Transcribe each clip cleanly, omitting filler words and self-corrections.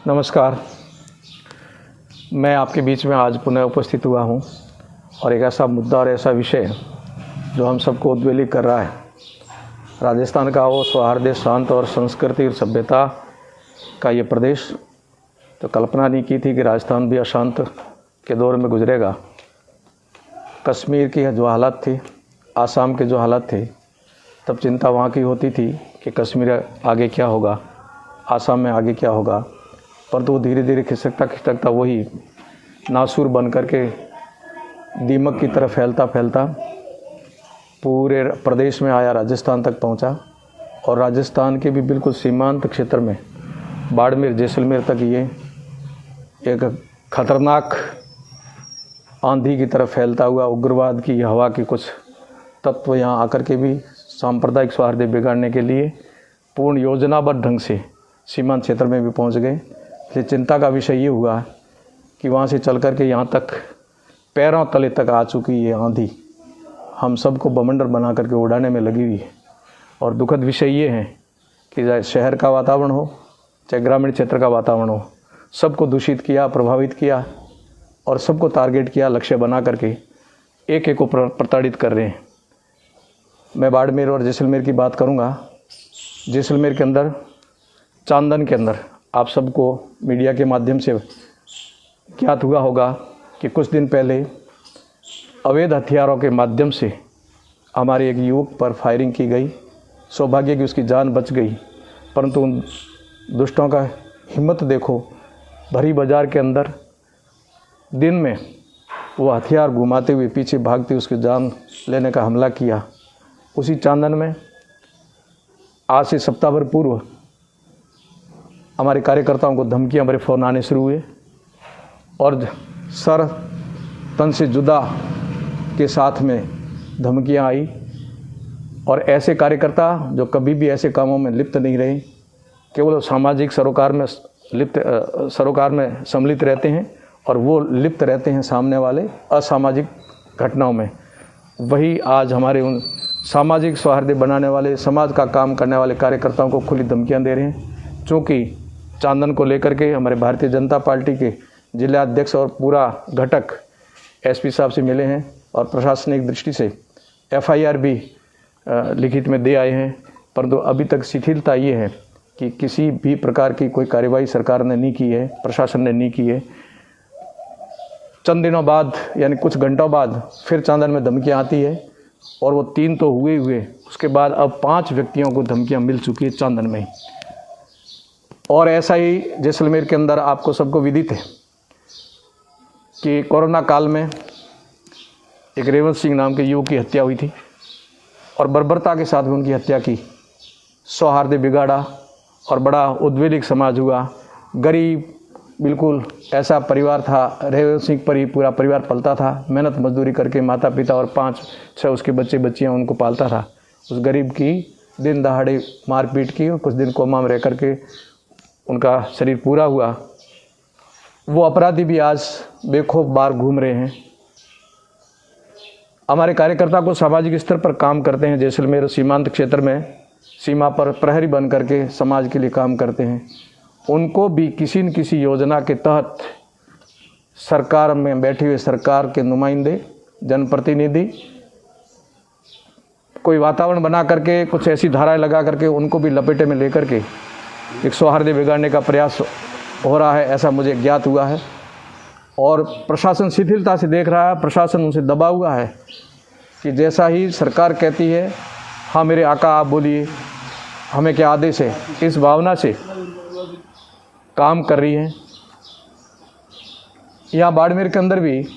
नमस्कार। मैं आपके बीच में आज पुनः उपस्थित हुआ हूँ और एक ऐसा मुद्दा और ऐसा विषय जो हम सबको उद्वेलित कर रहा है। राजस्थान का वो सौहार्द, शांत और संस्कृति और सभ्यता का ये प्रदेश, तो कल्पना नहीं की थी कि राजस्थान भी अशांत के दौर में गुजरेगा। कश्मीर की जो हालत थी, आसाम के जो हालत थे, तब चिंता वहाँ की होती थी कि कश्मीर आगे क्या होगा, आसाम में आगे क्या होगा। परंतु वो धीरे धीरे खिसकता वही नासूर बन कर के दीमक की तरफ फैलता फैलता पूरे प्रदेश में आया, राजस्थान तक पहुंचा। और राजस्थान के भी बिल्कुल सीमांत क्षेत्र में बाड़मेर, जैसलमेर तक ये एक खतरनाक आंधी की तरफ फैलता हुआ उग्रवाद की हवा के कुछ तत्व यहाँ आकर के भी सांप्रदायिक सौहार्द बिगाड़ने के लिए पूर्ण योजनाबद्ध ढंग से सीमांत क्षेत्र में भी पहुँच गए। इसलिए चिंता का विषय ये हुआ कि वहाँ से चल कर के यहाँ तक पैरों तले तक आ चुकी ये आंधी हम सबको बवंडर बना करके उड़ाने में लगी हुई है। और दुखद विषय ये है कि चाहे शहर का वातावरण हो, चाहे ग्रामीण क्षेत्र का वातावरण हो, सबको दूषित किया, प्रभावित किया और सबको टारगेट किया, लक्ष्य बना करके एक एक को प्रताड़ित कर रहे हैं। मैं बाड़मेर और जैसलमेर की बात करूँगा। जैसलमेर के अंदर, चांदन के अंदर आप सबको मीडिया के माध्यम से ज्ञात हुआ होगा कि कुछ दिन पहले अवैध हथियारों के माध्यम से हमारे एक युवक पर फायरिंग की गई। सौभाग्य की उसकी जान बच गई, परंतु उन दुष्टों का हिम्मत देखो, भरी बाजार के अंदर दिन में वो हथियार घुमाते हुए पीछे भागते उसकी जान लेने का हमला किया। उसी चांदन में आज से सप्ताह भर पूर्व हमारे कार्यकर्ताओं को धमकियां भरे फ़ोन आने शुरू हुए और सर तन से जुदा के साथ में धमकियां आई। और ऐसे कार्यकर्ता जो कभी भी ऐसे कामों में लिप्त नहीं रहे, केवल सामाजिक सरोकार में सम्मिलित रहते हैं और वो लिप्त रहते हैं सामने वाले असामाजिक घटनाओं में। वही आज हमारे उन सामाजिक सौहार्द बनाने वाले, समाज का काम करने वाले कार्यकर्ताओं को खुली धमकियां दे रहे हैं। चूँकि चांदन को लेकर के हमारे भारतीय जनता पार्टी के जिला अध्यक्ष और पूरा घटक एसपी साहब से मिले हैं और प्रशासनिक दृष्टि से एफआईआर भी लिखित में दे आए हैं, परंतु अभी तक शिथिलता ये है कि किसी भी प्रकार की कोई कार्यवाही सरकार ने नहीं की है, प्रशासन ने नहीं की है। चंद दिनों बाद यानी कुछ घंटों बाद फिर चांदन में धमकियाँ आती है और वो 3 तो हुए, उसके बाद अब 5 व्यक्तियों को धमकियाँ मिल चुकी है चांदन में ही। और ऐसा ही जैसलमेर के अंदर आपको सबको विदित है कि कोरोना काल में एक रेवंत सिंह नाम के युवक की हत्या हुई थी और बर्बरता के साथ में उनकी हत्या की। सौहार्द बिगाड़ा और बड़ा उद्वेलित समाज हुआ। गरीब बिल्कुल ऐसा परिवार था, रेवंत सिंह पर ही पूरा परिवार पलता था। मेहनत मजदूरी करके माता पिता और 5-6 उसके बच्चे बच्चियाँ उनको पालता था। उस गरीब की दिन दहाड़े मारपीट की और कुछ दिन कोमा में रह करके उनका शरीर पूरा हुआ। वो अपराधी भी आज बेखौफ बाहर घूम रहे हैं। हमारे कार्यकर्ता को सामाजिक स्तर पर काम करते हैं, जैसलमेर सीमांत क्षेत्र में सीमा पर प्रहरी बन करके समाज के लिए काम करते हैं। उनको भी किसी न किसी योजना के तहत सरकार में बैठे हुए सरकार के नुमाइंदे, जनप्रतिनिधि कोई वातावरण बना करके, कुछ ऐसी धाराएं लगा करके उनको भी लपेटे में लेकर के एक सौहार्द बिगाड़ने का प्रयास हो रहा है, ऐसा मुझे ज्ञात हुआ है। और प्रशासन शिथिलता से देख रहा है, प्रशासन उनसे दबा हुआ है कि जैसा ही सरकार कहती है, हाँ मेरे आका आप बोलिए, हमें क्या आदेश है, इस भावना से काम कर रही है। यहाँ बाड़मेर के अंदर भी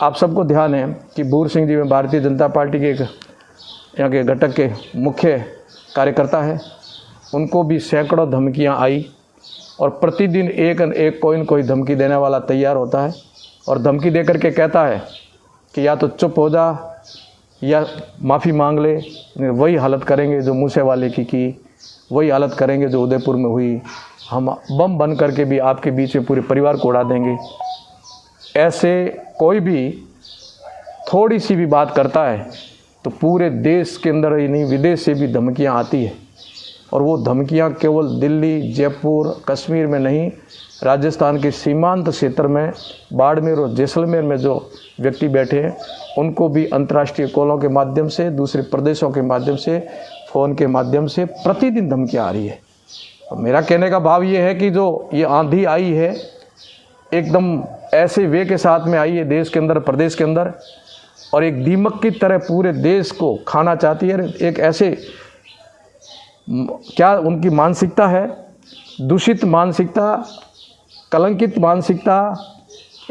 आप सबको ध्यान है कि भूर सिंह जी में भारतीय जनता पार्टी के एक यहाँ के घटक के मुख्य कार्यकर्ता है, उनको भी सैकड़ों धमकियाँ आई और प्रतिदिन एक कोई धमकी देने वाला तैयार होता है और धमकी दे करके कहता है कि या तो चुप हो जा या माफ़ी मांग ले। वही हालत करेंगे जो मूसे वाले की, वही हालत करेंगे जो उदयपुर में हुई। हम बम बन करके भी आपके बीच में पूरे परिवार को उड़ा देंगे। ऐसे कोई भी थोड़ी सी भी बात करता है तो पूरे देश के अंदर ही नहीं, विदेश से भी धमकियाँ आती है। और वो धमकियां केवल दिल्ली, जयपुर, कश्मीर में नहीं, राजस्थान के सीमांत क्षेत्र में बाड़मेर और जैसलमेर में जो व्यक्ति बैठे हैं उनको भी अंतर्राष्ट्रीय कॉलों के माध्यम से, दूसरे प्रदेशों के माध्यम से, फ़ोन के माध्यम से प्रतिदिन धमकियां आ रही है। और मेरा कहने का भाव ये है कि जो ये आंधी आई है एकदम ऐसे वे के साथ में आई है देश के अंदर, प्रदेश के अंदर, और एक दीमक की तरह पूरे देश को खाना चाहती है। एक ऐसे, क्या उनकी मानसिकता है, दूषित मानसिकता, कलंकित मानसिकता,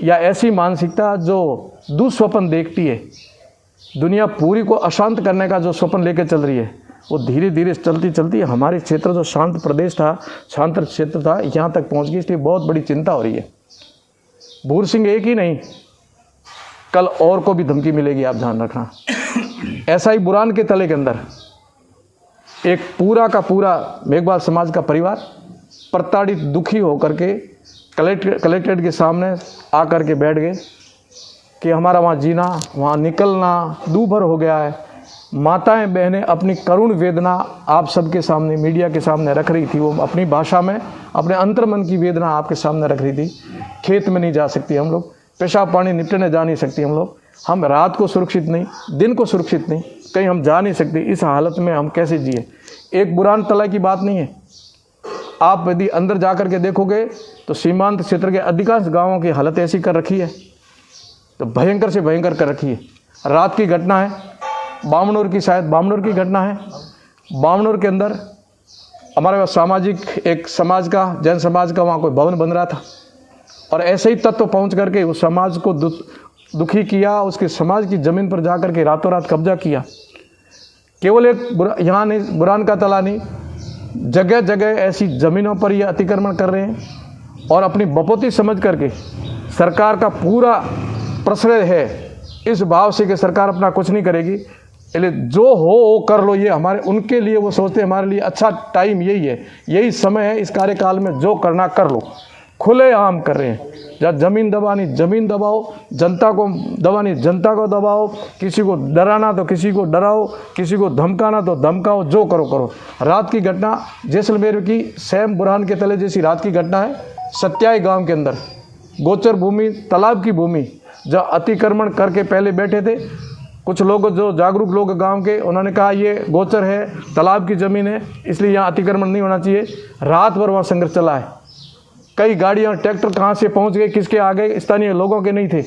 या ऐसी मानसिकता जो दुस्वप्न देखती है, दुनिया पूरी को अशांत करने का जो स्वप्न लेकर चल रही है, वो धीरे धीरे चलती चलती हमारे क्षेत्र जो शांत प्रदेश था, शांत क्षेत्र था, यहाँ तक पहुँच गई। इसलिए बहुत बड़ी चिंता हो रही है। भूर सिंह एक ही नहीं, कल और को भी धमकी मिलेगी, आप ध्यान रखना। ऐसा ही बुरान के तले के अंदर एक पूरा का पूरा मेघवाल समाज का परिवार प्रताड़ित, दुखी होकर के कलेक्ट्रेट के सामने आकर के बैठ गए कि हमारा वहाँ जीना, वहाँ निकलना दूभर हो गया है। माताएं बहनें अपनी करुण वेदना आप सबके सामने, मीडिया के सामने रख रही थी। वो अपनी भाषा में अपने अंतर्मन की वेदना आपके सामने रख रही थी। खेत में नहीं जा सकती हम लोग, पेशाब पानी निपटने जा नहीं सकती हम लोग, हम रात को सुरक्षित नहीं, दिन को सुरक्षित नहीं, कहीं हम जा नहीं सकते। इस हालत में हम कैसे जिए? एक बुरान तला की बात नहीं है। आप यदि अंदर जा कर के देखोगे तो सीमांत क्षेत्र के अधिकांश गांवों की हालत ऐसी कर रखी है, तो भयंकर से भयंकर कर रखी है। रात की घटना है बामनोर की, शायद बामनोर की घटना है। बामनोर के अंदर हमारे पास सामाजिक एक समाज का, जैन समाज का वहाँ कोई भवन बन रहा था, और ऐसे ही तत्व पहुँच करके उस समाज को दुखी किया, उसके समाज की ज़मीन पर जा कर के रातों रात कब्जा किया। केवल एक यहाँ नहीं, बुरान का तला नहीं, जगह जगह ऐसी ज़मीनों पर ये अतिक्रमण कर रहे हैं और अपनी बपोती समझ करके सरकार का पूरा प्रश्रय है इस भाव से कि सरकार अपना कुछ नहीं करेगी, इसलिए जो हो वो कर लो। ये हमारे, उनके लिए वो सोचते हैं हमारे लिए अच्छा टाइम यही है, यही समय है, इस कार्यकाल में जो करना कर लो। खुलेआम कर रहे हैं। जहाँ ज़मीन दबानी ज़मीन दबाओ, जनता को दबानी जनता को दबाओ, किसी को डराना तो किसी को डराओ, किसी को धमकाना तो धमकाओ, जो करो करो। रात की घटना जैसलमेर की सैम बुरहान के तले जैसी रात की घटना है। सत्याई गांव के अंदर गोचर भूमि, तालाब की भूमि, जहाँ अतिक्रमण करके पहले बैठे थे कुछ लोग, जो जागरूक लोग गांव के, उन्होंने कहा ये गोचर है, तालाब की ज़मीन है, इसलिए यहाँ अतिक्रमण नहीं होना चाहिए। रात भर वहाँ संघर्ष चला है। कई गाड़ियाँ, ट्रैक्टर कहाँ से पहुँच गए, किसके आ गए, स्थानीय लोगों के नहीं थे,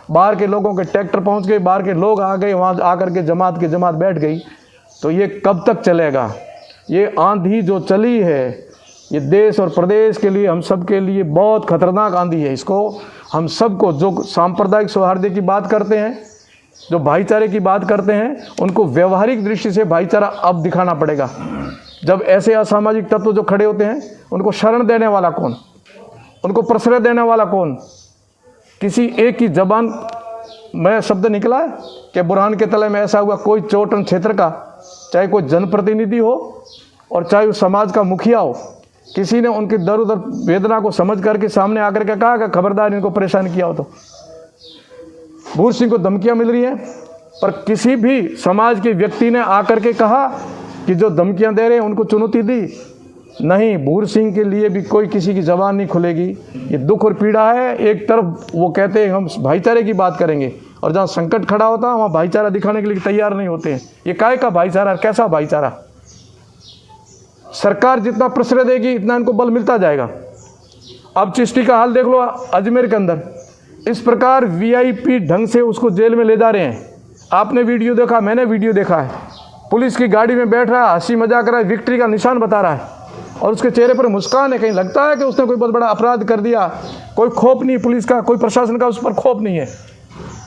बाहर के लोगों के ट्रैक्टर पहुँच गए, बाहर के लोग आ गए, वहाँ आकर के जमात की जमात बैठ गई। तो ये कब तक चलेगा? ये आंधी जो चली है, ये देश और प्रदेश के लिए, हम सब के लिए बहुत खतरनाक आंधी है। इसको हम सबको, जो सांप्रदायिक सौहार्द की बात करते हैं, जो भाईचारे की बात करते हैं, उनको व्यवहारिक दृष्टि से भाईचारा अब दिखाना पड़ेगा। जब ऐसे असामाजिक तत्व जो खड़े होते हैं, उनको शरण देने वाला कौन, उनको प्रश्रय देने वाला कौन? किसी एक की जबान में शब्द निकला है कि बुरहान के तले में ऐसा हुआ? कोई चोटन क्षेत्र का, चाहे कोई जनप्रतिनिधि हो और चाहे उस समाज का मुखिया हो, किसी ने उनकी दर उधर वेदना को समझ करके सामने आकर के कहा कि खबरदार इनको परेशान किया हो तो? भूर सिंह को धमकियां मिल रही हैं, पर किसी भी समाज के व्यक्ति ने आकर के कहा कि जो धमकियां दे रहे हैं उनको चुनौती दी? नहीं, भूर सिंह के लिए भी कोई किसी की जबान नहीं खुलेगी। ये दुख और पीड़ा है। एक तरफ वो कहते हैं हम भाईचारे की बात करेंगे, और जहाँ संकट खड़ा होता है वहाँ भाईचारा दिखाने के लिए तैयार नहीं होते हैं। ये काय का भाईचारा, कैसा भाईचारा? सरकार जितना प्रश्रय देगी इतना इनको बल मिलता जाएगा। अब चिश्ती का हाल देख लो, अजमेर के अंदर इस प्रकार VIP ढंग से उसको जेल में ले जा रहे हैं। आपने वीडियो देखा, मैंने वीडियो देखा है। पुलिस की गाड़ी में बैठ रहा है, हंसी मजाक कर रहा है, विक्ट्री का निशान बता रहा है, और उसके चेहरे पर मुस्कान है। कहीं लगता है कि उसने कोई बहुत बड़ा अपराध कर दिया। कोई खौफ नहीं पुलिस का, कोई प्रशासन का उस पर खौफ नहीं है।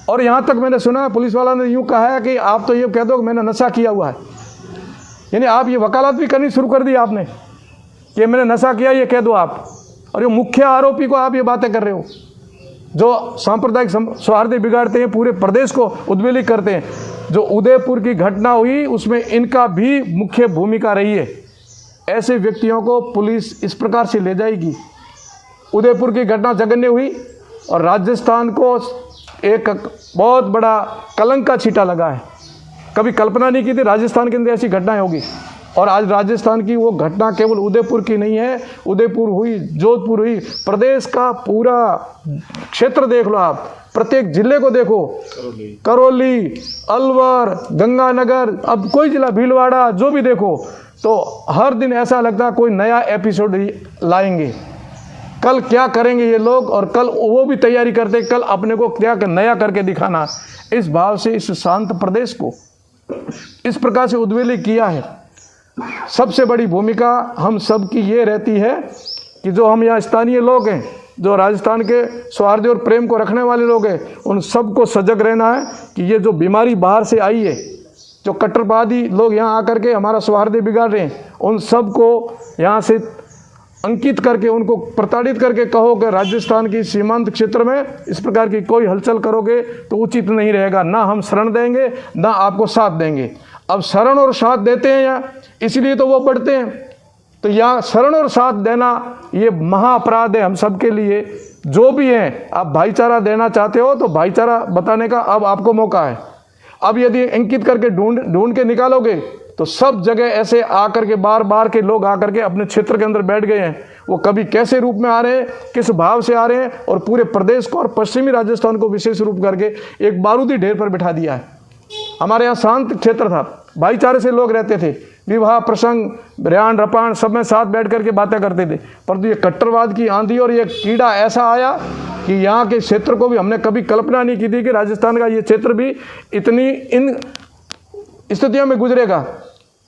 और यहाँ तक मैंने सुना पुलिस वाला ने यूँ कहा है कि आप तो ये कह दो कि मैंने नशा किया हुआ है। यानी आप ये वकालत भी करनी शुरू कर दी आपने कि मैंने नशा किया, ये कह दो आप। और ये मुख्य आरोपी को आप ये बातें कर रहे हो, जो सांप्रदायिक सौहार्द बिगाड़ते हैं, पूरे प्रदेश को उद्वेलित करते हैं। जो उदयपुर की घटना हुई उसमें इनका भी मुख्य भूमिका रही है। ऐसे व्यक्तियों को पुलिस इस प्रकार से ले जाएगी। उदयपुर की घटना जघन्य हुई और राजस्थान को एक बहुत बड़ा कलंक का छींटा लगा है। कभी कल्पना नहीं की थी राजस्थान के अंदर ऐसी घटनाएं होगी। और आज राजस्थान की वो घटना केवल उदयपुर की नहीं है, उदयपुर हुई, जोधपुर हुई, प्रदेश का पूरा क्षेत्र देख लो आप, प्रत्येक जिले को देखो, करौली, अलवर, गंगानगर, अब कोई जिला, भीलवाड़ा, जो भी देखो, तो हर दिन ऐसा लगता है कोई नया एपिसोड लाएंगे। कल क्या करेंगे ये लोग, और कल वो भी तैयारी करते कल अपने को क्या नया करके दिखाना। इस भाव से इस शांत प्रदेश को इस प्रकार से उद्वेलित किया है। सबसे बड़ी भूमिका हम सब की ये रहती है कि जो हम यहाँ स्थानीय लोग हैं, जो राजस्थान के सौहार्द और प्रेम को रखने वाले लोग हैं, उन सबको सजग रहना है कि ये जो बीमारी बाहर से आई है, जो कट्टरवादी लोग यहाँ आकर के हमारा सौहार्द बिगाड़ रहे हैं, उन सबको यहाँ से अंकित करके, उनको प्रताड़ित करके कहो कि राजस्थान की सीमांत क्षेत्र में इस प्रकार की कोई हलचल करोगे तो उचित नहीं रहेगा। ना हम शरण देंगे, ना आपको साथ देंगे। अब शरण और साथ देते हैं यहाँ, इसलिए तो वो बढ़ते हैं। तो यहाँ शरण और साथ देना ये महाअपराध है हम सबके लिए। जो भी हैं, आप भाईचारा देना चाहते हो तो भाईचारा बताने का अब आपको मौका है। अब यदि अंकित करके ढूंढ के निकालोगे तो सब जगह ऐसे आकर के बार बार के लोग आकर के अपने क्षेत्र के अंदर बैठ गए हैं। वो कभी कैसे रूप में आ रहे हैं, किस भाव से आ रहे हैं, और पूरे प्रदेश को और पश्चिमी राजस्थान को विशेष रूप करके एक बारूदी ढेर पर बिठा दिया है। हमारे यहाँ शांत क्षेत्र था, भाईचारे से लोग रहते थे, विवाह प्रसंग, रेहान रपान सब में साथ बैठ करके बातें करते थे। परंतु ये कट्टरवाद की आंधी और ये कीड़ा ऐसा आया कि यहाँ के क्षेत्र को भी हमने कभी कल्पना नहीं की थी कि राजस्थान का ये क्षेत्र भी इतनी इन स्थितियों में गुजरेगा।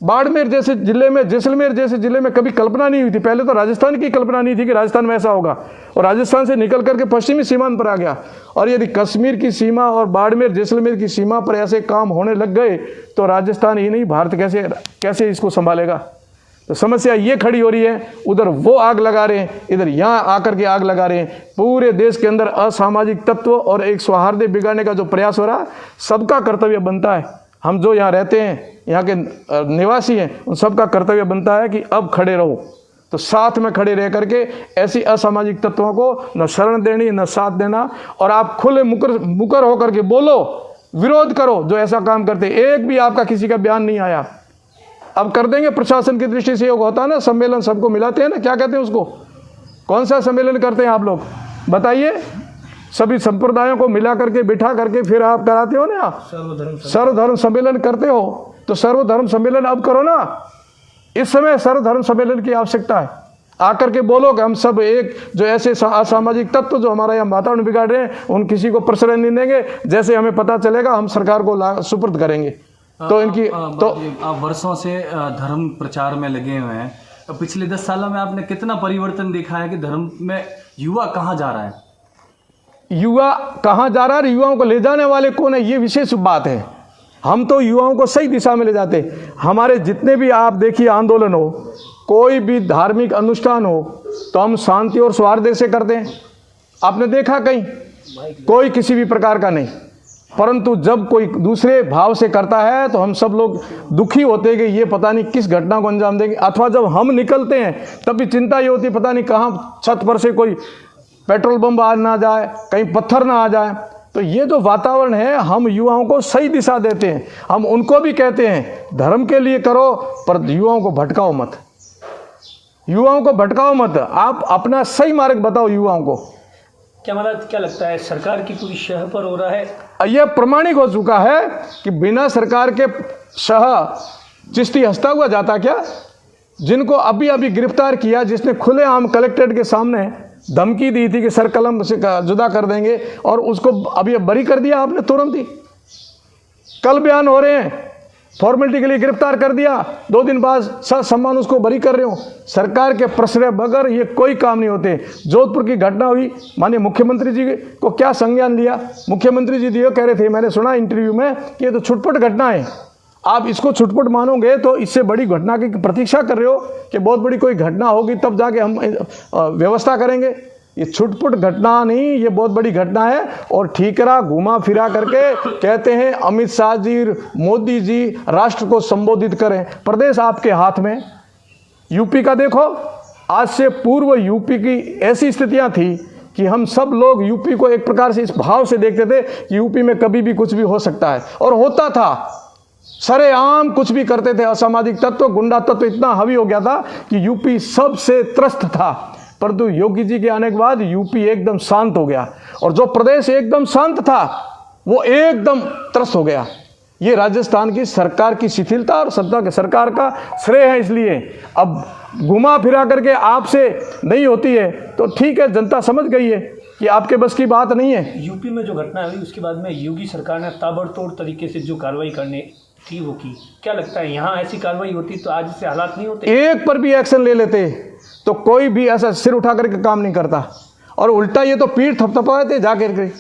बाड़मेर जैसे जिले में, जैसलमेर जैसे जिले में कभी कल्पना नहीं हुई थी। पहले तो राजस्थान की कल्पना नहीं थी कि राजस्थान में ऐसा होगा, और राजस्थान से निकल करके पश्चिमी सीमांत पर आ गया। और यदि कश्मीर की सीमा और बाड़मेर जैसलमेर की सीमा पर ऐसे काम होने लग गए तो राजस्थान ही नहीं, भारत कैसे इसको संभालेगा। तो समस्या ये खड़ी हो रही है, उधर वो आग लगा रहे हैं, इधर यहाँ आकर के आग लगा रहे हैं। पूरे देश के अंदर असामाजिक तत्व और एक सौहार्द बिगाड़ने का जो प्रयास हो रहा है, सबका कर्तव्य बनता है। हम जो यहाँ रहते हैं, यहाँ के निवासी हैं, उन सबका कर्तव्य बनता है कि अब खड़े रहो। तो साथ में खड़े रह करके ऐसी असामाजिक तत्वों को न शरण देनी, न साथ देना, और आप खुले मुकर होकर के बोलो, विरोध करो जो ऐसा काम करते। एक भी आपका किसी का बयान नहीं आया। अब कर देंगे, प्रशासन की दृष्टि से योग होता है ना, सम्मेलन सबको मिलाते हैं ना, क्या कहते हैं उसको, कौन सा सम्मेलन करते हैं आप लोग बताइए? सभी संप्रदायों को मिला करके बिठा करके फिर आप कराते हो ना, सर्वधर्म सम्मेलन करते हो। तो सर्वधर्म सम्मेलन अब करो ना, इस समय सर्वधर्म सम्मेलन की आवश्यकता है। आकर के बोलो कि हम सब एक, जो ऐसे असामाजिक तत्व जो हमारा यहाँ वातावरण बिगाड़ रहे हैं, उन किसी को प्रश्रय नहीं देंगे। जैसे हमें पता चलेगा हम सरकार को सुपुर्द करेंगे। तो इनकी तो आप वर्षों से धर्म प्रचार में लगे हुए हैं, तो पिछले 10 सालों में आपने कितना परिवर्तन देखा है कि धर्म में युवा कहाँ जा रहा है? युवा कहाँ जा रहा है, युवाओं को ले जाने वाले कौन है, ये विशेष बात है। हम तो युवाओं को सही दिशा में ले जाते। हमारे जितने भी आप देखिए आंदोलन हो, कोई भी धार्मिक अनुष्ठान हो, तो हम शांति और सौहार्द से करते हैं। आपने देखा कहीं कोई किसी भी प्रकार का नहीं। परंतु जब कोई दूसरे भाव से करता है तो हम सब लोग दुखी होते हैं कि ये पता नहीं किस घटना को अंजाम देंगे। अथवा जब हम निकलते हैं तब भी चिंता ये होती है, पता नहीं कहाँ छत पर से कोई पेट्रोल बम आ ना जाए, कहीं पत्थर ना आ जाए। तो ये जो वातावरण है, हम युवाओं को सही दिशा देते हैं। हम उनको भी कहते हैं धर्म के लिए करो, पर युवाओं को भटकाओ मत, युवाओं को भटकाओ मत। आप अपना सही मार्ग बताओ युवाओं को। क्या लगता है, सरकार की पूरी शह पर हो रहा है? यह प्रमाणिक हो चुका है कि बिना सरकार के शह चिश्ती हंसता हुआ जाता क्या? जिनको अभी अभी गिरफ्तार किया, जिसने खुलेआम कलेक्ट्रेट के सामने धमकी दी थी कि सर कलम से जुदा कर देंगे, और उसको अभी बरी कर दिया आपने तुरंत ही। कल बयान हो रहे हैं, फॉर्मेलिटी के लिए गिरफ्तार कर दिया, 2 दिन बाद सम्मान उसको बरी कर रहे हो। सरकार के प्रश्रय बगैर ये कोई काम नहीं होते। जोधपुर की घटना हुई, माननीय मुख्यमंत्री जी को क्या संज्ञान लिया? मुख्यमंत्री जी ये कह रहे थे, मैंने सुना इंटरव्यू में, कि ये तो छुटपुट घटना है। आप इसको छुटपुट मानोगे तो इससे बड़ी घटना की प्रतीक्षा कर रहे हो कि बहुत बड़ी कोई घटना होगी तब जाके हम व्यवस्था करेंगे। ये छुटपुट घटना नहीं, ये बहुत बड़ी घटना है। और ठीकरा घुमा फिरा करके कहते हैं अमित शाह जी, मोदी जी राष्ट्र को संबोधित करें। प्रदेश आपके हाथ में। यूपी का देखो, आज से पूर्व यूपी की ऐसी स्थितियां थी कि हम सब लोग यूपी को एक प्रकार से इस भाव से देखते थे कि यूपी में कभी भी कुछ भी हो सकता है, और होता था। सरेआम कुछ भी करते थे। असामाजिक तत्व, गुंडा तत्व इतना हावी हो गया था कि यूपी सबसे त्रस्त था। परंतु योगी जी के आने के बाद यूपी एकदम शांत हो गया, और जो प्रदेश एकदम शांत था वो एकदम त्रस्त हो गया। ये राजस्थान की सरकार की शिथिलता और सरकार का श्रेय है। इसलिए अब घुमा फिरा करके आपसे नहीं होती है तो ठीक है, जनता समझ गई है कि आपके बस की बात नहीं है। यूपी में जो घटना हुई उसके बाद में योगी सरकार ने ताबड़तोड़ तरीके से जो कार्रवाई करने थी वो की। क्या लगता है यहाँ ऐसी कार्रवाई होती तो आज से हालात नहीं होते? एक पर भी एक्शन ले लेते तो कोई भी ऐसा सिर उठा करके काम नहीं करता, और उल्टा ये तो पीठ थपथपा थे जाकर के।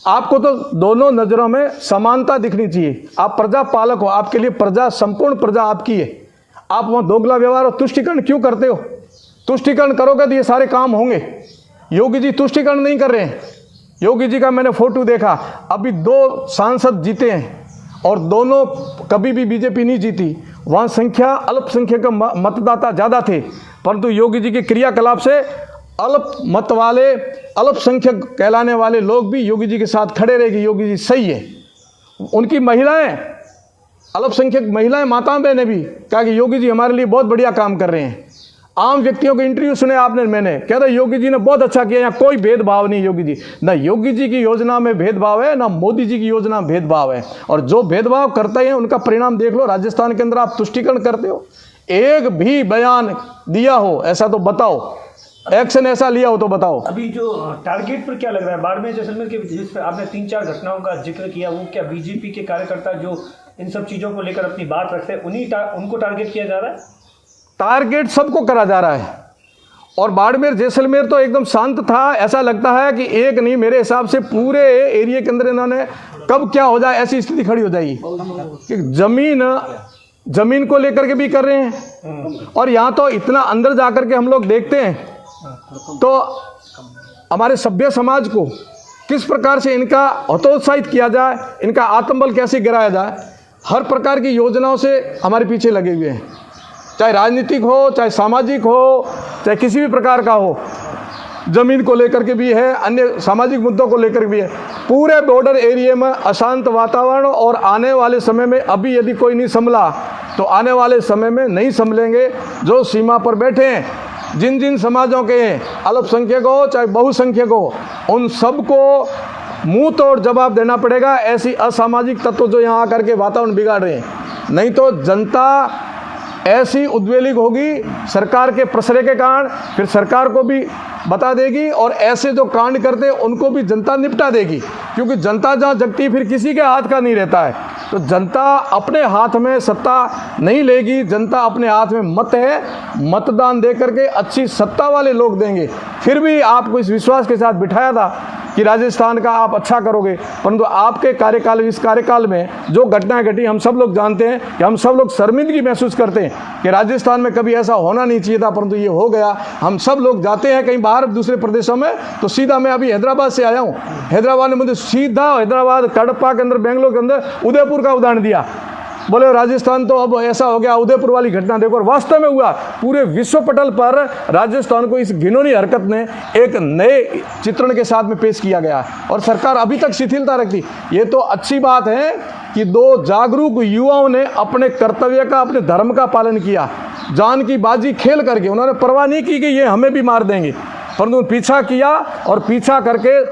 आपको तो दोनों नजरों में समानता दिखनी चाहिए। आप प्रजा पालक हो, आपके लिए प्रजा, संपूर्ण प्रजा आपकी है। आप वहाँ दोगला व्यवहार और तुष्टिकरण क्यों करते हो? तुष्टिकरण करोगे तो ये सारे काम होंगे। योगी जी तुष्टिकरण नहीं कर रहे हैं। योगी जी का मैंने फोटो देखा, अभी 2 सांसद जीते हैं और दोनों कभी भी बीजेपी नहीं जीती। वहाँ संख्या अल्पसंख्यक मतदाता ज़्यादा थे, परंतु योगी जी के क्रियाकलाप से अल्प मत वाले, अल्पसंख्यक कहलाने वाले लोग भी योगी जी के साथ खड़े रहेगी। योगी जी सही है। उनकी महिलाएं, अल्पसंख्यक महिलाएं, माताएं बहने भी कहा कि योगी जी हमारे लिए बहुत बढ़िया काम कर रहे हैं। आम व्यक्तियों के इंटरव्यू सुने आपने, मैंने कह रहा योगी जी ने बहुत अच्छा किया, यहाँ कोई भेदभाव नहीं। योगी जी, ना योगी जी की योजना में भेदभाव है, ना मोदी जी की योजना में भेदभाव है। और जो भेदभाव करते हैं उनका परिणाम देख लो। राजस्थान के अंदर आप तुष्टिकरण करते हो, एक भी बयान दिया हो ऐसा तो बताओ, एक्शन ऐसा लिया हो तो बताओ। अभी जो टारगेट पर क्या लग रहा है बाड़मेर जैसलमेर के, जिस पर आपने 3-4 घटनाओं का जिक्र किया, वो क्या बीजेपी के कार्यकर्ता जो इन सब चीज़ों को लेकर अपनी बात रखते हैं उनको टारगेट किया जा रहा है? टारगेट सबको करा जा रहा है। और बाड़मेर जैसलमेर तो एकदम शांत था। ऐसा लगता है कि एक नहीं, मेरे हिसाब से पूरे एरिया के अंदर इन्होंने कब क्या हो जाए ऐसी स्थिति खड़ी हो जाएगी कि जमीन को लेकर के भी कर रहे हैं। और यहाँ तो इतना अंदर जाकर के हम लोग देखते हैं तो हमारे सभ्य समाज को किस प्रकार से इनका हतोत्साहित किया जाए, इनका आत्मबल कैसे गिराया जाए, हर प्रकार की योजनाओं से हमारे पीछे लगे हुए हैं। चाहे राजनीतिक हो, चाहे सामाजिक हो, चाहे किसी भी प्रकार का हो, जमीन को लेकर के भी है, अन्य सामाजिक मुद्दों को लेकर भी है। पूरे बॉर्डर एरिया में अशांत वातावरण, और आने वाले समय में अभी यदि कोई नहीं संभला तो आने वाले समय में नहीं संभलेंगे। जो सीमा पर बैठे हैं, जिन जिन समाजों के अल्पसंख्यक हो चाहे बहुसंख्यक हो, उन सबको मुंह तोड़ जवाब देना पड़ेगा। ऐसी असामाजिक तत्व जो यहाँ आकर के वातावरण बिगाड़ रहे हैं, नहीं तो जनता ऐसी उद्वेलित होगी सरकार के प्रसरे के कारण, फिर सरकार को भी बता देगी, और ऐसे जो कांड करते हैं उनको भी जनता निपटा देगी। क्योंकि जनता जहाँ जगती फिर किसी के हाथ का नहीं रहता है। तो जनता अपने हाथ में सत्ता नहीं लेगी, जनता अपने हाथ में मत है। मतदान दे करके अच्छी सत्ता वाले लोग देंगे। फिर भी आपको इस विश्वास के साथ बिठाया था कि राजस्थान का आप अच्छा करोगे, परंतु आपके कार्यकाल, इस कार्यकाल में जो घटनाएं घटी हम सब लोग जानते हैं कि हम सब लोग शर्मिंदगी महसूस करते हैं कि राजस्थान में कभी ऐसा होना नहीं चाहिए था, परंतु ये हो गया। हम सब लोग जाते हैं कहीं बाहर दूसरे प्रदेशों में तो सीधा, मैं अभी हैदराबाद से आया हूँ, हैदराबाद ने मुझे सीधा हैदराबाद, कडपा के अंदर, बेंगलोर के अंदर उदयपुर का उदाहरण दिया। बोले राजस्थान तो अब ऐसा हो गया, उदयपुर वाली घटना देखो। और वास्तव में हुआ, पूरे विश्व पटल पर राजस्थान को इस घिनौनी हरकत ने एक नए चित्रण के साथ में पेश किया गया, और सरकार अभी तक शिथिलता रखती। ये तो अच्छी बात है कि 2 जागरूक युवाओं ने अपने कर्तव्य का, अपने धर्म का पालन किया। जान की बाजी खेल करके उन्होंने परवाह नहीं की कि ये हमें भी मार देंगे, परंतु पीछा किया और पीछा करके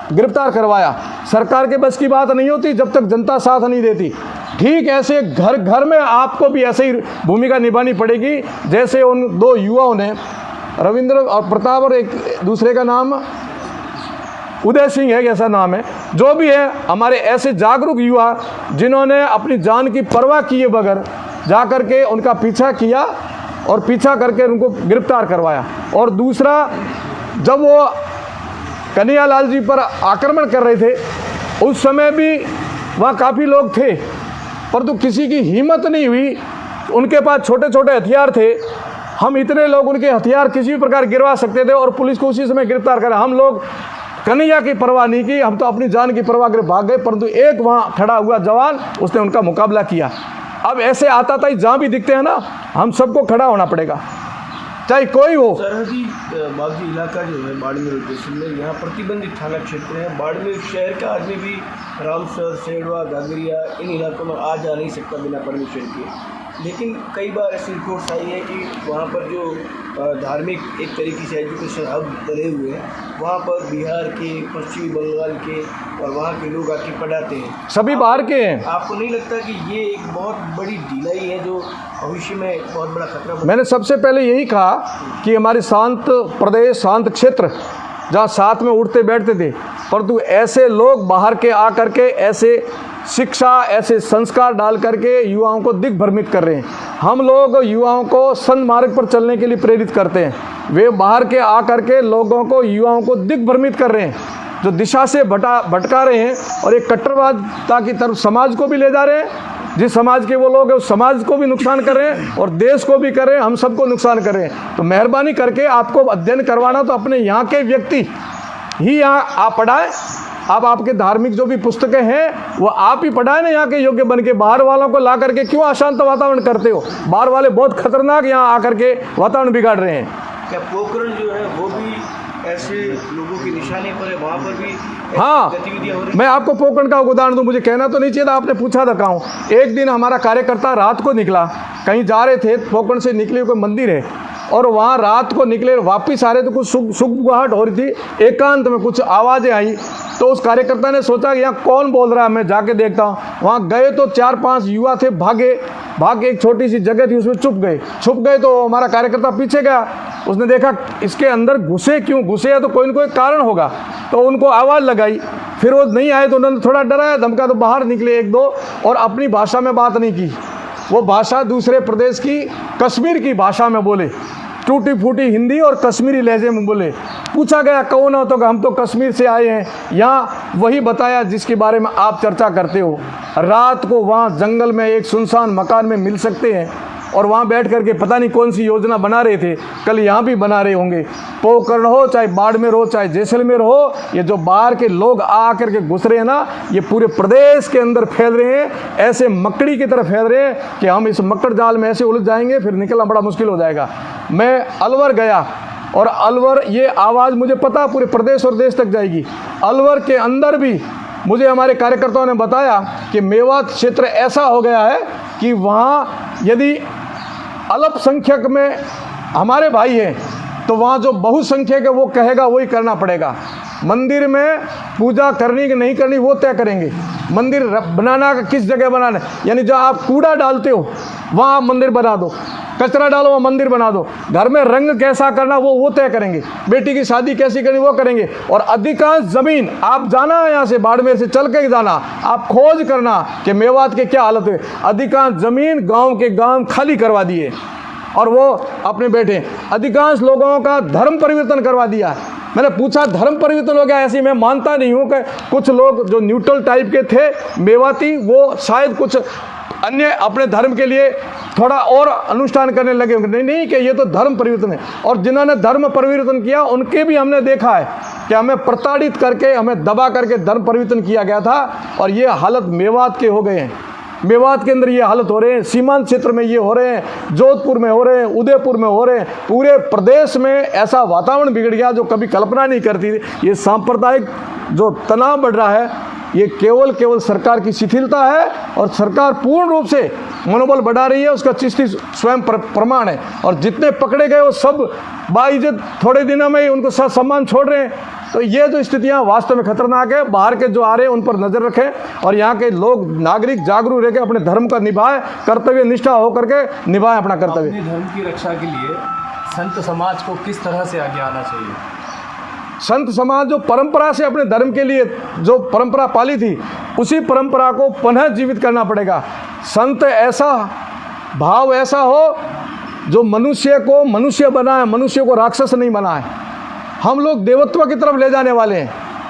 गिरफ्तार करवाया। सरकार के बस की बात नहीं होती जब तक जनता साथ नहीं देती। ठीक ऐसे घर घर में आपको भी ऐसे ही भूमिका निभानी पड़ेगी, जैसे उन 2 युवाओं ने, रविंद्र और प्रताप, और एक दूसरे का नाम उदय सिंह है, ऐसा नाम है, जो भी है, हमारे ऐसे जागरूक युवा जिन्होंने अपनी जान की परवाह किए बगैर जा करके उनका पीछा किया और पीछा करके उनको गिरफ्तार करवाया। और दूसरा, जब वो कन्हैयालाल जी पर आक्रमण कर रहे थे उस समय भी वहाँ काफ़ी लोग थे, परंतु किसी की हिम्मत नहीं हुई। उनके पास छोटे छोटे हथियार थे, हम इतने लोग उनके हथियार किसी भी प्रकार गिरवा सकते थे और पुलिस को उसी समय गिरफ्तार करा। हम लोग कन्हैया की परवाह नहीं की, हम तो अपनी जान की परवाह कर भाग गए, परंतु एक वहाँ खड़ा हुआ जवान, उसने उनका मुकाबला किया। अब ऐसे आताताई जहाँ भी दिखते हैं ना, हम सबको खड़ा होना पड़ेगा। चाहे कोई हो। सरहदी बागी इलाका जो है बाड़मेर जैसलमेर, यहाँ प्रतिबंधित थाना क्षेत्र है। बाड़मेर शहर का आदमी भी रामसर, सेडवा, गागरिया इन इलाकों में आ जा नहीं सकता बिना परमिशन के। लेकिन कई बार ऐसी रिपोर्ट्स आई है कि वहाँ पर जो धार्मिक एक तरीके से एजुकेशन हब बने हुए हैं, वहाँ पर बिहार के, पश्चिमी बंगाल के और वहाँ के लोग आके पढ़ाते हैं। सभी बाहर के हैं। आपको नहीं लगता कि ये एक बहुत बड़ी ढिलाई है जो भविष्य में बहुत बड़ा खतरा बन? मैंने सबसे पहले यही कहा कि हमारे शांत प्रदेश, शांत क्षेत्र जहाँ साथ में उठते बैठते थे, परंतु ऐसे लोग बाहर के आकर के ऐसे शिक्षा, ऐसे संस्कार डाल करके युवाओं को दिग्भ्रमित कर रहे हैं। हम लोग युवाओं को सन्मार्ग पर चलने के लिए प्रेरित करते हैं, वे बाहर के आकर के लोगों को, युवाओं को दिग्भ्रमित कर रहे हैं, जो दिशा से भटका रहे हैं और एक कट्टरवादता की तरफ समाज को भी ले जा रहे हैं। जिस समाज के वो लोग हैं उस समाज को भी नुकसान कर रहे हैं और देश को भी कर रहे हैं, हम सबको नुकसान कर रहे हैं। तो मेहरबानी करके आपको अध्ययन करवाना तो अपने यहाँ के व्यक्ति ही यहाँ आप पढ़ाएं। आप आपके धार्मिक जो भी पुस्तकें हैं वो आप ही पढ़ाएं ना यहाँ के योग्य बन के। बाहर वालों को ला करके क्यों अशांत वातावरण करते हो? बाहर वाले बहुत खतरनाक यहाँ आकर के वातावरण बिगाड़ रहे हैं। क्या पोखरण जो है वो भी ऐसे लोगों के निशाने पर है? वहाँ पर भी हाँ, गतिविधियाँ हो रही? मैं आपको पोखरण का उदाहरण दूं, मुझे कहना तो नहीं चाहिए था, आपने पूछा था कहूँ। एक दिन हमारा कार्यकर्ता रात को निकला, कहीं जा रहे थे, पोखरण से निकले कोई मंदिर है और वहाँ रात को निकले, वापस आ रहे तो कुछ सुगबुगाहट हो रही थी, एकांत में कुछ आवाज़ें आई। तो उस कार्यकर्ता ने सोचा कि यहाँ कौन बोल रहा है, मैं जाके देखता हूँ। वहाँ गए तो 4-5 युवा थे, भाग के एक छोटी सी जगह थी उसमें छुप गए। तो हमारा कार्यकर्ता पीछे गया, उसने देखा इसके अंदर घुसे क्यों, घुसे है तो कोई न कोई कारण होगा। तो उनको आवाज़ लगाई, फिर वो नहीं आए तो उन्होंने थोड़ा डराया धमका, तो बाहर निकले 1-2 और अपनी भाषा में बात नहीं की, वो भाषा दूसरे प्रदेश की, कश्मीर की भाषा में बोले, टूटी फूटी हिंदी और कश्मीरी लहजे में बोले। पूछा गया कौन हो, तो हम तो कश्मीर से आए हैं। यहाँ वही बताया जिसके बारे में आप चर्चा करते हो। रात को वहाँ जंगल में एक सुनसान मकान में मिल सकते हैं और वहाँ बैठ करके पता नहीं कौन सी योजना बना रहे थे, कल यहाँ भी बना रहे होंगे। पोखरण हो, चाहे बाड़मेर हो, चाहे जैसलमेर हो, ये जो बाहर के लोग आ करके घुस रहे हैं ना, ये पूरे प्रदेश के अंदर फैल रहे हैं, ऐसे मकड़ी की तरह फैल रहे हैं कि हम इस मकड़ जाल में ऐसे उलझ जाएंगे, फिर निकलना बड़ा मुश्किल हो जाएगा। मैं अलवर गया और अलवर, ये आवाज़ मुझे पता पूरे प्रदेश और देश तक जाएगी। अलवर के अंदर भी मुझे हमारे कार्यकर्ताओं ने बताया कि मेवात क्षेत्र ऐसा हो गया है कि वहाँ यदि अल्पसंख्यक में हमारे भाई हैं तो वहाँ जो बहुसंख्यक है वो कहेगा वही करना पड़ेगा। मंदिर में पूजा करनी कि नहीं करनी वो तय करेंगे। मंदिर बनाना किस जगह बनाना, यानी जो आप कूड़ा डालते हो वहाँ आप मंदिर बना दो, कचरा डालो वहाँ मंदिर बना दो। घर में रंग कैसा करना वो तय करेंगे, बेटी की शादी कैसी करनी वो करेंगे। और अधिकांश ज़मीन आप जाना है, यहाँ से बाड़मेर से चल के जाना, आप खोज करना कि मेवात के क्या हालत है। अधिकांश ज़मीन गांव के गांव खाली करवा दिए और वो अपने बैठे। अधिकांश लोगों का धर्म परिवर्तन करवा दिया। मैंने पूछा धर्म परिवर्तन हो गया? ऐसी मैं मानता नहीं हूँ कि कुछ लोग जो न्यूट्रल टाइप के थे मेवाती, वो शायद कुछ अन्य अपने धर्म के लिए थोड़ा और अनुष्ठान करने लगे होंगे। नहीं कि ये तो धर्म परिवर्तन है। और जिन्होंने धर्म परिवर्तन किया उनके भी हमने देखा है कि हमें प्रताड़ित करके, हमें दबा करके धर्म परिवर्तन किया गया था और ये हालत मेवात के हो गए हैं। मेवात के अंदर ये हालत हो रहे हैं, सीमांत क्षेत्र में ये हो रहे हैं, जोधपुर में हो रहे हैं, उदयपुर में हो रहे हैं। पूरे प्रदेश में ऐसा वातावरण बिगड़ गया जो कभी कल्पना नहीं करती थी। ये सांप्रदायिक जो तनाव बढ़ रहा है, ये केवल सरकार की शिथिलता है और सरकार पूर्ण रूप से मनोबल बढ़ा रही है, उसका चिश्ती स्वयं प्रमाण है। और जितने पकड़े गए वो सब बाइज्जत थोड़े दिनों में ही उनको सम्मान छोड़ रहे हैं। तो ये जो स्थितियाँ वास्तव में खतरनाक है। बाहर के जो आ रहे हैं उन पर नज़र रखें और यहाँ के लोग नागरिक जागरूक रह के अपने धर्म का निभाएं, कर्तव्य निष्ठा होकर के निभाएं अपना कर्तव्य। अपने धर्म की रक्षा के लिए संत समाज को किस तरह से आगे आना चाहिए? संत समाज जो परंपरा से अपने धर्म के लिए जो परंपरा पाली थी, उसी परंपरा को पुनः जीवित करना पड़ेगा। संत ऐसा भाव ऐसा हो जो मनुष्य को मनुष्य बनाए, मनुष्य को राक्षस नहीं बनाए। हम लोग देवत्व की तरफ ले जाने वाले हैं।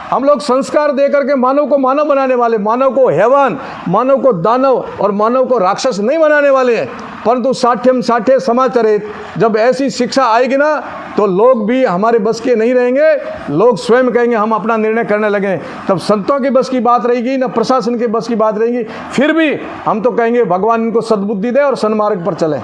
हम लोग संस्कार दे करके मानव को मानव बनाने वाले, मानव को हैवान, मानव को दानव और मानव को राक्षस नहीं बनाने वाले हैं। परंतु साठ्यम साठ्य समाचरित, जब ऐसी शिक्षा आएगी ना तो लोग भी हमारे बस के नहीं रहेंगे। लोग स्वयं कहेंगे हम अपना निर्णय करने लगे। तब संतों की बस की बात रहेगी ना प्रशासन की बस की बात रहेगी। फिर भी हम तो कहेंगे भगवान इनको सद्बुद्धि दे और सन्मार्ग पर चले।